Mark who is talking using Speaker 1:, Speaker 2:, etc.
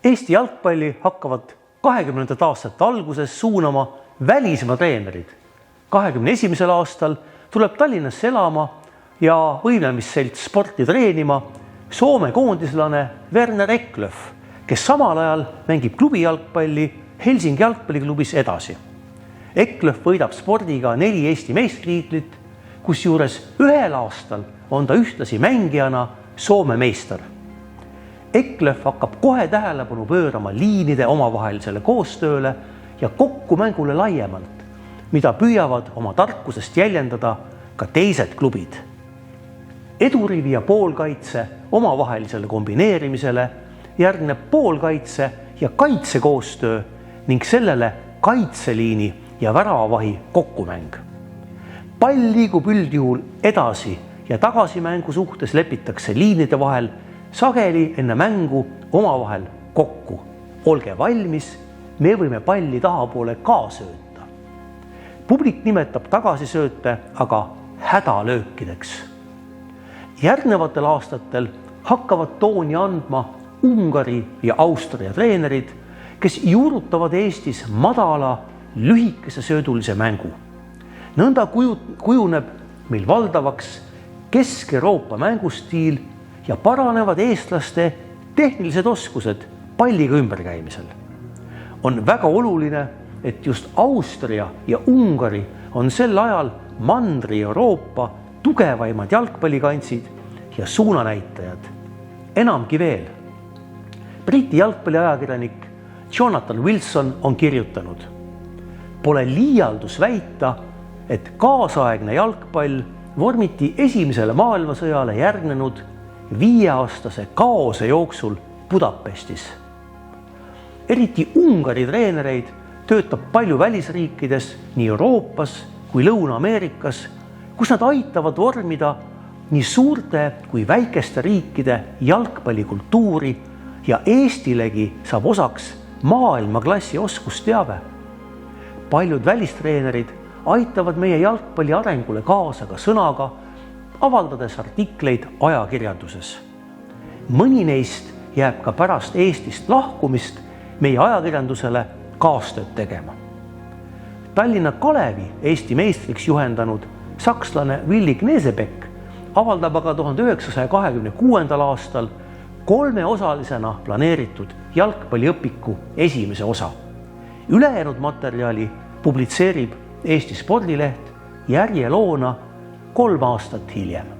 Speaker 1: Eesti jalgpalli hakkavad 20. aastate alguses suunama välismaa treenerid. 21. aastal tuleb Tallinnasse elama ja võimlemisselts sporti treenima Soome koondislane Werner Eklöf, kes samal ajal mängib klubi jalgpalli Helsingi jalgpalliklubis edasi. Eklöf võidab spordiga 4 Eesti meistritiitlit, kusjuures ühel aastal on ta ühtlasi mängijana Soome meister. Eklöf hakkab kohe tähelepanu pöörama liinide omavahelisele koostööle ja kokkumängule laiemalt, mida püüavad oma tarkusest jäljendada ka teised klubid. Edurivi ja poolkaitse omavahelisele kombineerimisele järgneb poolkaitse ja kaitsekoostöö ning sellele kaitseliini ja väravavahi kokkumäng. Pall liigub üldjuhul edasi ja tagasimängu suhtes lepitakse liinide vahel sageli enne mängu omavahel kokku. Olge valmis, me võime palli tahapoole ka sööta. Publik nimetab tagasisööte aga hädalöökideks. Järgnevatel aastatel hakkavad tooni andma Ungari ja Austria treenerid, kes juurutavad Eestis madala, lühikese söödulise mängu. Nõnda kujuneb meil valdavaks Kesk-Euroopa mängustiil ja paranevad eestlaste tehnilised oskused palliga ümberkäimisel. On väga oluline, et just Austria ja Ungari on sel ajal Mandri-Euroopa tugevaimad jalgpallikantsid ja suunanäitajad. Enamgi veel. Briti jalgpalliajakirjanik Jonathan Wilson on kirjutanud: pole liialdus väita, et kaasaegne jalgpall vormiti esimesele maailmasõjale järgnenud 5-aastase kaose jooksul Budapestis. Eriti Ungari treenereid töötab palju välisriikides, nii Euroopas kui Lõuna-Ameerikas, kus nad aitavad vormida nii suurte kui väikeste riikide jalgpallikultuuri ja Eestilegi saab osaks maailmaklassi oskusteave. Paljud välistreenerid aitavad meie jalgpalli arengule kaasa ka sõnaga, avaldades artikleid ajakirjanduses. Mõni neist jääb ka pärast Eestist lahkumist meie ajakirjandusele kaastööd tegema. Tallinna Kalevi Eesti meistriks juhendanud sakslane Willi Knesebeck avaldab aga 1926. aastal 3-osalisena planeeritud jalgpalliõpiku esimese osa. Ülejäänud materjali publitseerib Eesti spordileht järjeloona 3 aastat hiljem.